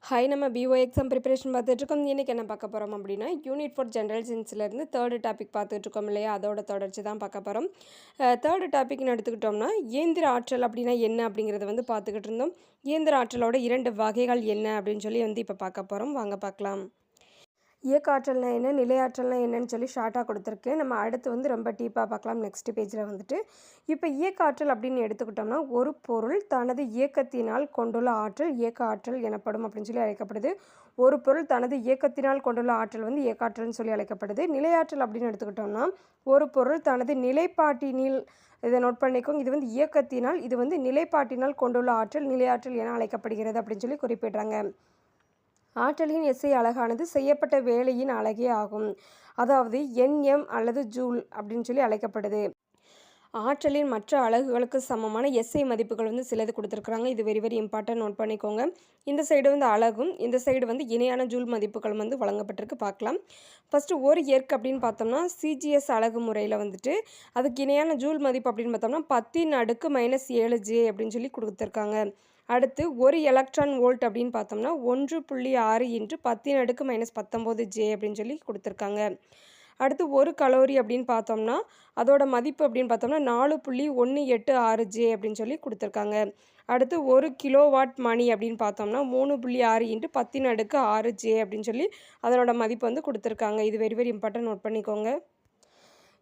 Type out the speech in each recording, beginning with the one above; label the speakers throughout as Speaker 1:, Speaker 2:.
Speaker 1: Hi, நம்ம PO exam preparation பார்த்துட்ருக்கோம். இன்றைக்கி என்ன பார்க்க போகிறோம் அப்படின்னா, யூனிட் 4 ஜென்ரல் சயின்ஸ்லேருந்து தேர்டு டாபிக் பார்த்துட்ருக்கோம் இல்லையா, அதோட தொடர்ச்சி தான் பார்க்க போகிறோம். தேர்டு டாபிக்னு எடுத்துக்கிட்டோம்னா, இயந்திர ஆற்றல் அப்படின்னா என்ன அப்படிங்கிறத வந்து பார்த்துக்கிட்டு இருந்தோம். இயந்திர ஆற்றலோட 2 வகைகள் என்ன அப்படின்னு சொல்லி வந்து இப்போ பார்க்க போகிறோம். வாங்க பார்க்கலாம். இயக்க ஆற்றல்னா என்ன, நிலையாற்றல்னா என்னன்னு சொல்லி ஷார்ட்டாக கொடுத்துருக்கேன். நம்ம அடுத்து வந்து ரொம்ப டீப்பாக பார்க்கலாம் நெக்ஸ்ட் பேஜில் வந்துட்டு. இப்போ இயக்க ஆற்றல் அப்படின்னு எடுத்துக்கிட்டோம்னா, ஒரு பொருள் தனது இயக்கத்தினால் கொண்டுள்ள ஆற்றல் இயக்க ஆற்றல் எனப்படும் அப்படின்னு சொல்லி அழைக்கப்படுது. ஒரு பொருள் தனது இயக்கத்தினால் கொண்டுள்ள ஆற்றல் வந்து இயக்க ஆற்றல்னு சொல்லி அழைக்கப்படுது. நிலையாற்றல் அப்படின்னு எடுத்துக்கிட்டோம்னா, ஒரு பொருள் தனது நிலைப்பாட்டினில், இதை நோட் பண்ணிக்கோங்க, இது வந்து இயக்கத்தினால், இது வந்து நிலைப்பாட்டினால் கொண்டுள்ள ஆற்றல் நிலையாற்றல் என அழைக்கப்படுகிறது அப்படின்னு சொல்லி குறிப்பிடுறாங்க. ஆற்றலின் எஸ்ஐ அலகானது செய்யப்பட்ட வேலையின் அலகே ஆகும். அதாவது என்எம் அல்லது ஜூல் அப்படின்னு சொல்லி அழைக்கப்படுது. ஆற்றலின் மற்ற அலகுகளுக்கு சமமான எஸ்ஐ மதிப்புகள் வந்து சிலது கொடுத்துருக்குறாங்க. இது வெரி வெரி இம்பார்ட்டன்ட், நோட் பண்ணிக்கோங்க. இந்த சைடு வந்து அலகும், இந்த சைடு வந்து இணையான ஜூல் மதிப்புகள் வந்து வழங்கப்பட்டிருக்கு. பார்க்கலாம். ஃபஸ்ட்டு ஒரு எர்க் அப்படின்னு பார்த்தோம்னா சிஜிஎஸ் அலகு முறையில் வந்துட்டு அதுக்கு இணையான ஜூல் மதிப்பு அப்படின்னு பார்த்தோம்னா 10⁻⁻7J அப்படின்னு சொல்லி கொடுத்துருக்காங்க. அடுத்து ஒரு எலக்ட்ரான் வோல்ட் அப்படின்னு பார்த்தோம்னா 1.6 × 10⁻⁻19J அப்படின்னு சொல்லி கொடுத்துருக்காங்க. அடுத்து ஒரு கலோரி அப்படின்னு பார்த்தோம்னா அதோட மதிப்பு அப்படின்னு பார்த்தோம்னா 4.186J அப்படின்னு சொல்லி கொடுத்துருக்காங்க. அடுத்து ஒரு கிலோவாட் மணி அப்படின்னு பார்த்தோம்னா 3.6 × 10⁻6J அப்படின்னு சொல்லி அதனோட மதிப்பு வந்து கொடுத்துருக்காங்க. இது வெரி வெரி இம்பார்ட்டன்ட், நோட் பண்ணிக்கோங்க.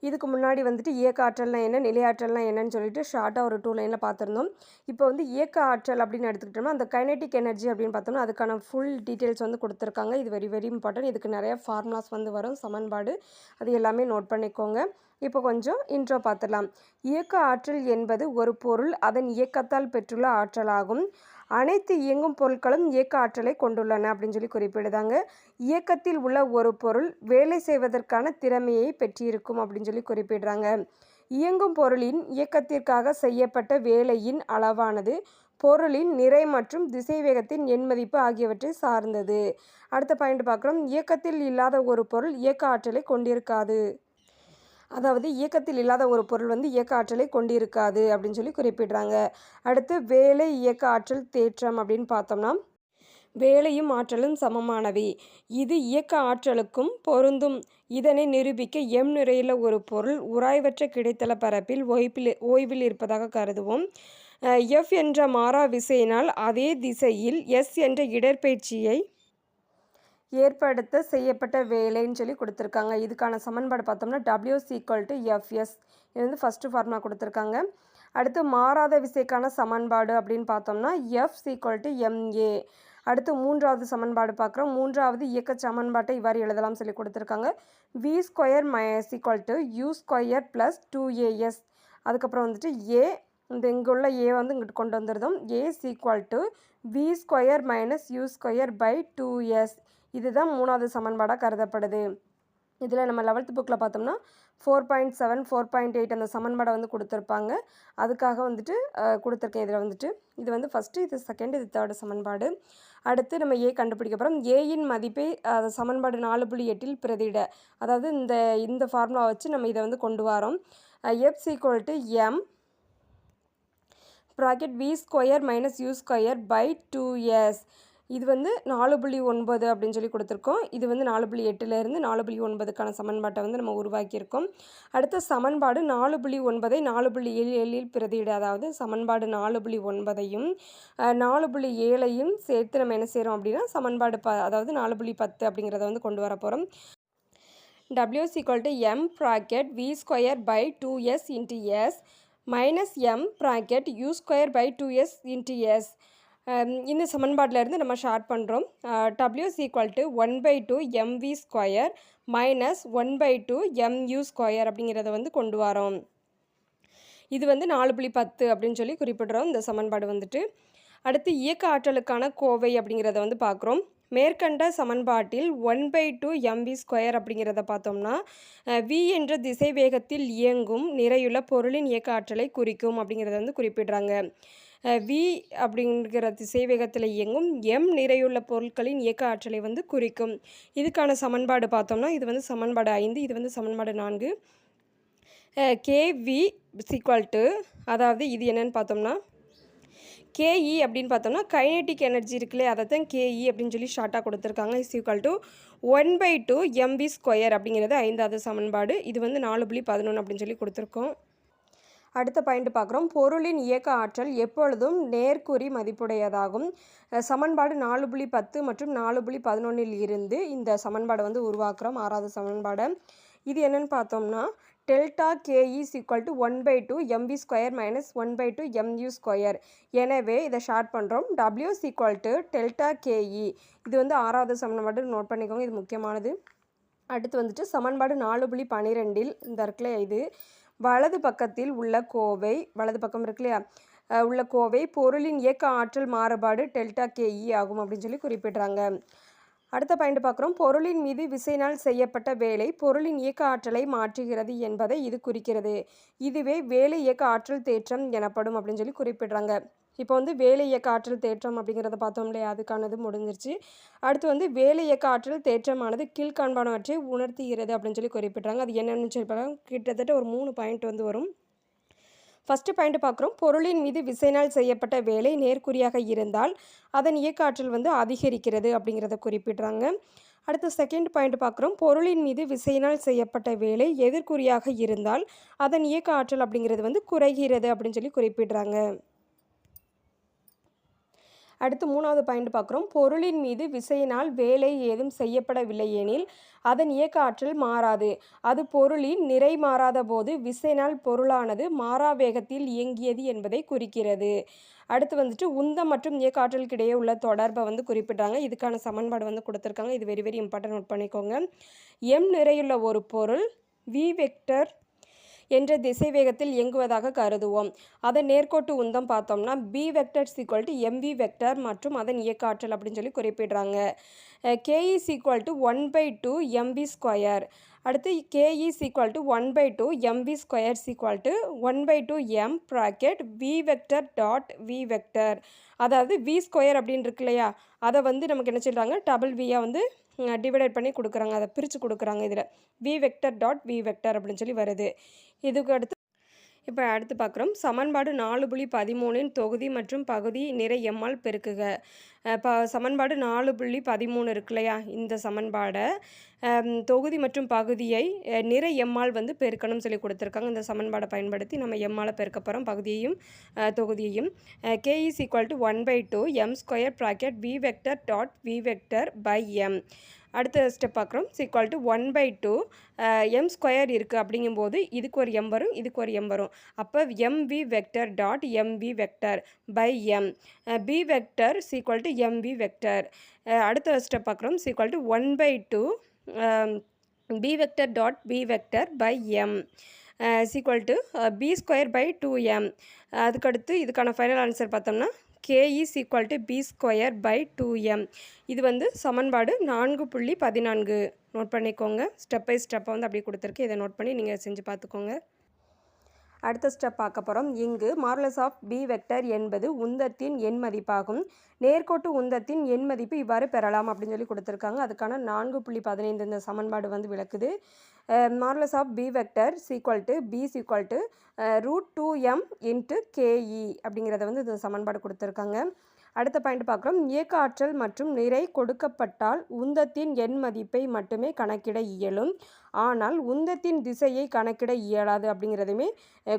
Speaker 1: இதுக்கு முன்னாடி வந்துட்டு இயக்க ஆற்றல்னா என்ன, நிலையாற்றல்னா என்னன்னு சொல்லிட்டு ஷார்ட்டாக ஒரு 2 லைனில் பார்த்துருந்தோம். இப்போ வந்து இயக்க ஆற்றல் அப்படின்னு எடுத்துக்கிட்டோம்னா அந்த கைனெட்டிக் எனர்ஜி அப்படின்னு பார்த்தோம்னா அதுக்கான ஃபுல் டீட்டெயில்ஸ் வந்து கொடுத்துருக்காங்க. இது வெரி வெரி இம்பார்ட்டன்ட். இதுக்கு நிறைய ஃபார்முலாஸ் வந்து வரும், சமன்பாடு, அது எல்லாமே நோட் பண்ணிக்கோங்க. இப்போ கொஞ்சம் இன்ட்ரோ பார்த்துடலாம். இயக்க ஆற்றல் என்பது ஒரு பொருள் அதன் இயக்கத்தால் பெற்றுள்ள ஆற்றலாகும். அனைத்து இயங்கும் பொருட்களும் இயக்க ஆற்றலை கொண்டுள்ளன அப்படின்னு சொல்லி குறிப்பிடுதாங்க. இயக்கத்தில் உள்ள ஒரு பொருள் வேலை செய்வதற்கான திறமையை பெற்றிருக்கும் அப்படின்னு சொல்லி குறிப்பிடுறாங்க. இயங்கும் பொருளின் இயக்கத்திற்காக செய்யப்பட்ட வேலையின் அளவானது பொருளின் நிறை மற்றும் திசைவேகத்தின் எண்மதிப்பு ஆகியவற்றை சார்ந்தது. அடுத்த பாயிண்ட் பார்க்குறோம். இயக்கத்தில் இல்லாத ஒரு பொருள் இயக்க ஆற்றலை கொண்டிருக்காது. அதாவது இயக்கத்தில் இல்லாத ஒரு பொருள் வந்து இயக்க ஆற்றலை கொண்டிருக்காது அப்படின்னு சொல்லி குறிப்பிடுறாங்க. அடுத்து வேலை இயக்க ஆற்றல் தேற்றம் அப்படின்னு பார்த்தோம்னா, வேலையும் ஆற்றலும் சமமானவை, இது இயக்க ஆற்றலுக்கும் பொருந்தும். இதனை நிரூபிக்க எம் நிறையுள்ள ஒரு பொருள் உராய்வற்ற கிடைத்தள பரப்பில் ஓய்வில் இருப்பதாக கருதுவோம். எஃப் என்ற மாறா விசையினால் அதே திசையில் எஸ் என்ற இடப்பெயர்ச்சியை ஏற்படுத்த செய்யப்பட்ட வேலைன்னு சொல்லி கொடுத்துருக்காங்க. இதுக்கான சமன்பாடு பார்த்தோம்னா W=Fs. இது வந்து ஃபஸ்ட்டு ஃபார்முலா கொடுத்துருக்காங்க. அடுத்து மாறாத விசைக்கான சமன்பாடு அப்படின்னு பார்த்தோம்னா F=ma. அடுத்து மூன்றாவது சமன்பாடு பார்க்குறோம். மூன்றாவது இயக்க சமன்பாட்டை இவ்வாறு எழுதலாம் சொல்லி கொடுத்துருக்காங்க. V² U² + 2as. அதுக்கப்புறம் வந்துட்டு a, இந்த இங்கே உள்ள a வந்து இங்கிட்டு கொண்டு வந்துருந்தோம். A V² - U² / 2s. இதுதான் மூணாவது சமன்பாடாக கருதப்படுது. இதில் நம்ம 11th புக்கில் பார்த்தோம்னா 4.7, 4.8 அந்த சமன்பாடை வந்து கொடுத்துருப்பாங்க. அதுக்காக வந்துட்டு கொடுத்துருக்கேன். இதில் வந்துட்டு இது வந்து ஃபஸ்ட்டு, இது செகண்ட், இது தேர்டு சமன்பாடு. அடுத்து நம்ம ஏ கண்டுபிடிக்க போகிறோம். ஏயின் மதிப்பை சமன்பாடு 4.8 பிரதியிட, அதாவது இந்த ஃபார்முலா வச்சு நம்ம இதை வந்து கொண்டு வரோம். F=m V² - U² / 2s. இது வந்து 4.9 அப்படின்னு சொல்லி கொடுத்துருக்கோம். இது வந்து 4.8லேருந்து 4.9க்கான சமன்பாட்டை வந்து நம்ம உருவாக்கியிருக்கோம். அடுத்த சமன்பாடு 4.9ஐ 4.7 பிரதியிட, அதாவது சமன்பாடு 4.9ஐயும் 4.7ஐயும் சேர்த்து நம்ம என்ன செய்கிறோம் அப்படின்னா சமன்பாடு அதாவது 4.10 அப்படிங்கிறத வந்து கொண்டு வர போகிறோம். W=m V² / 2s × s -m U² / 2s × s. இந்த சமன்பாட்டிலேருந்து நம்ம ஷார்ட் பண்ணுறோம். W=1/2 mv² - 1/2 mu² அப்படிங்கிறத வந்து கொண்டு வரோம். இது வந்து 4.10 அப்படின்னு சொல்லி குறிப்பிடுறோம் இந்த சமன்பாடு வந்துட்டு. அடுத்து இயக்க ஆற்றலுக்கான கோவை அப்படிங்கிறத வந்து பார்க்குறோம். மேற்கண்ட சமன்பாட்டில் 1/2 mv² அப்படிங்கிறத பார்த்தோம்னா v என்ற திசை வேகத்தில் இயங்கும் நிறையுள்ள பொருளின் இயக்க ஆற்றலை குறிக்கும் அப்படிங்கிறத வந்து குறிப்பிடுறாங்க. v அப்படிங்கிற திசை வேகத்தில் இயங்கும் m நிறையுள்ள பொருட்களின் இயக்க ஆற்றலை வந்து குறிக்கும். இதுக்கான சமன்பாடு பார்த்தோம்னா இது வந்து சமன்பாடு 5, இது வந்து சமன்பாடு 4. kv = அதாவது இது என்னன்னு பார்த்தோம்னா கேஇ அப்படின்னு பார்த்தோம்னா கைனெட்டிக் எனர்ஜி இருக்குல்லையே அதை தான் கேஇ அப்படின்னு சொல்லி ஷார்ட்டாக கொடுத்துருக்காங்க. Is equal to 1/2 mv square அப்படிங்கிறது 5வது சமன்பாடு. இது வந்து 4.11 அப்படின்னு சொல்லி கொடுத்துருக்கோம். அடுத்த பாயிண்ட் பார்க்குறோம். பொருளின் இயக்க ஆற்றல் எப்பொழுதும் நேர்குறி மதிப்புடையதாகும். சமன்பாடு 4.10 மற்றும் 4.11 இருந்து இந்த சமன்பாடை வந்து உருவாக்குறோம். 6வது சமன்பாடை. இது என்னன்னு பார்த்தோம்னா delta KE is equal to 1/2 mv square minus 1/2 mu square. எனவே இதை ஷார்ட் பண்ணுறோம். w is equal to delta KE. இது வந்து 6வது சமன்பாடு நோட் பண்ணிக்கோங்க, இது முக்கியமானது. அடுத்து வந்துட்டு சமன்பாடு 4.12 இந்த இருக்குல்ல, இது வலது பக்கத்தில் உள்ள கோவை, வலது பக்கம் இருக்கு இல்லையா, உள்ள கோவை பொருளின் இயக்க ஆற்றல் மாறுபாடு டெல்டா கேஇ ஆகும் அப்படின்னு சொல்லி குறிப்பிட்றாங்க. அடுத்த பாயிண்ட் பார்க்குறோம். பொருளின் மீது விசையினால் செய்யப்பட்ட வேலை பொருளின் இயக்க ஆற்றலை மாற்றுகிறது என்பதை இது குறிக்கிறது. இதுவே வேலை இயக்க ஆற்றல் தேற்றம் எனப்படும் அப்படின்னு சொல்லி குறிப்பிட்றாங்க. இப்போ வந்து வேலை இயக்க ஆற்றல் தேற்றம் அப்படிங்கிறத பார்த்தோம் இல்லையா, அதுக்கானது முடிஞ்சிருச்சு. அடுத்து வந்து வேலை இயக்க ஆற்றல் தேற்றமானது கீழ்காண்பானவற்றை உணர்த்துகிறது அப்படின்னு சொல்லி குறிப்பிட்றாங்க. அது என்னென்னு சொல்லி பார்க்கலாம். கிட்டத்தட்ட ஒரு 3 பாயிண்ட் வந்து வரும். ஃபஸ்ட்டு பாயிண்ட் பார்க்குறோம். பொருளின் மீது விசையினால் செய்யப்பட்ட வேலை நேர்குறியாக இருந்தால் அதன் இயக்க ஆற்றல் வந்து அதிகரிக்கிறது அப்படிங்கிறத குறிப்பிட்றாங்க. அடுத்து செகண்ட் பாயிண்ட் பார்க்குறோம். பொருளின் மீது விசையினால் செய்யப்பட்ட வேலை எதிர்குறியாக இருந்தால் அதன் இயக்க ஆற்றல் அப்படிங்கிறது வந்து குறைகிறது அப்படின்னு சொல்லி குறிப்பிட்றாங்க. அடுத்து 3வது பாயிண்ட் பார்க்குறோம். பொருளின் மீது விசையினால் வேலை ஏதும் செய்யப்படவில்லை எனில் அதன் இயக்க ஆற்றல் மாறாது. அது பொருளின் நிறை மாறாத போது விசையினால் பொருளானது மாறா வேகத்தில் இயங்கியது என்பதை குறிக்கிறது. அடுத்து வந்துட்டு உந்தம் மற்றும் இயக்க ஆற்றலுக்கு இடையே உள்ள தொடர்பை வந்து குறிப்பிட்றாங்க. இதுக்கான சமன்பாடு வந்து கொடுத்துருக்காங்க. இது வெரி வெரி இம்பார்ட்டன்ட், நோட் பண்ணிக்கோங்க. m நிறையுள்ள ஒரு பொருள் v வெக்டர் என்ற திசை வேகத்தில் இயங்குவதாக கருதுவோம். அதன் நேர்கோட்டு உந்தம் பார்த்தோம்னா b vector equal to mv vector மற்றும் அதன் இயக்க ஆற்றல் அப்படின்னு சொல்லி குறிப்பிடுறாங்க. k is equal to 1/2 mv square. அடுத்து k is equal to 1/2 mv square equal to 1/2 m bracket v vector dot v vector. அதாவது v ஸ்கொயர் அப்படின்னு இருக்கு இல்லையா, அதை வந்து நமக்கு என்ன சொல்கிறாங்க, டபுள் வியாக வந்து டிவைடட் பண்ணி கொடுக்குறாங்க, அதை பிரித்து கொடுக்குறாங்க. இதில் v vector dot v vector அப்படின்னு சொல்லி வருது. இதுக்கு அடுத்து இப்போ அடுத்து பார்க்குறோம். சமன்பாடு 4.13 தொகுதி மற்றும் பகுதி நிறை எம்மால் பெருக்குக. சமன்பாடு 4.13 இருக்கு இல்லையா, இந்த சமன்பாடை தொகுதி மற்றும் பகுதியை நிறை எம்மால் வந்து பெருக்கணும்னு சொல்லி கொடுத்துருக்காங்க. இந்த சமன்பாடை பயன்படுத்தி நம்ம எம்மால் பெருக்க போகிறோம் பகுதியையும் தொகுதியையும். k is equal to 1/2 m square bracket v vector dot v vector by m. அடுத்த ஸ்டெப் பார்க்குறோம். ஈக்குவல் டு 1/2 m ஸ்கொயர் இருக்குது அப்படிங்கும்போது இதுக்கு ஒரு m வரும், இதுக்கு ஒரு m வரும். அப்போ mv vector dot mv vector by m. b vector equal to mv vector. அடுத்த ஸ்டெப் பார்க்குறோம். Equal to 1/2 b vector dot b vector by m equal to b square by 2m. அதுக்கடுத்து இதுக்கான final answer பார்த்தோம்னா k is equal to b square by 2m. இது வந்து சமன்பாடு 4.14. Note பண்ணிக்கோங்க. Step by ஸ்டெப்பை வந்து அப்படியே கொடுத்துருக்கு. இதை நோட் பண்ணி நீங்கள் செஞ்சு பார்த்துக்கோங்க. அடுத்த ஸ்டெப் பார்க்க போகிறோம். இங்கு மாடுலஸ் ஆஃப் b வெக்டர் என்பது உந்தத்தின் எண் மதிப்பாகும். நேர்கோட்டு உந்தத்தின் எண் மதிப்பு இவ்வாறு பெறலாம் அப்படின்னு சொல்லி கொடுத்துருக்காங்க. அதுக்கான 4.15 இந்த சமன்பாடு வந்து விளக்குது. Modulus of b vector equal to b equal to √2m into ke அப்படிங்கிறத வந்து இந்த சமன்பாடு கொடுத்துருக்காங்க. அடுத்த பாயிண்ட் பார்க்குறோம். இயக்க ஆற்றல் மற்றும் நிறை கொடுக்கப்பட்டால் உந்தத்தின் எண் மதிப்பை மட்டுமே கணக்கிட இயலும், ஆனால் உந்தத்தின் திசையை கணக்கிட இயலாது அப்படிங்கிறதுமே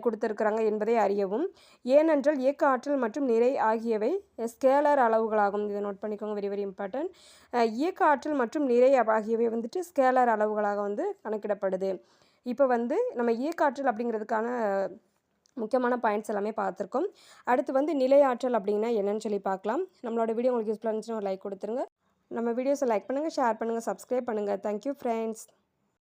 Speaker 1: கொடுத்துருக்குறாங்க என்பதை அறியவும். ஏனென்றால் இயக்க ஆற்றல் மற்றும் நிறை ஆகியவை ஸ்கேலர் அளவுகளாகும். இதை நோட் பண்ணிக்கோங்க, வெரி வெரி இம்பார்ட்டன்ட். இயக்க ஆற்றல் மற்றும் நிறை ஆகியவை வந்துட்டு ஸ்கேலர் அளவுகளாக வந்து கணக்கிடப்படுது. இப்போ வந்து நம்ம இயக்க ஆற்றல் அப்படிங்கிறதுக்கான முக்கியமான பாயிண்ட்ஸ் எல்லாமே பார்த்துருக்கோம். அடுத்து வந்து நிலை ஆற்றல் அப்படின்னா என்னன்னு சொல்லி பார்க்கலாம். நம்மளோட வீடியோ உங்களுக்கு யூஸ்ஃபுல்லாக இருந்துச்சுன்னா ஒரு லைக் கொடுத்துருங்க. நம்ம வீடியோஸை லைக் பண்ணுங்கள், ஷேர் பண்ணுங்கள், சப்ஸ்கிரைப் பண்ணுங்கள். Thank you friends.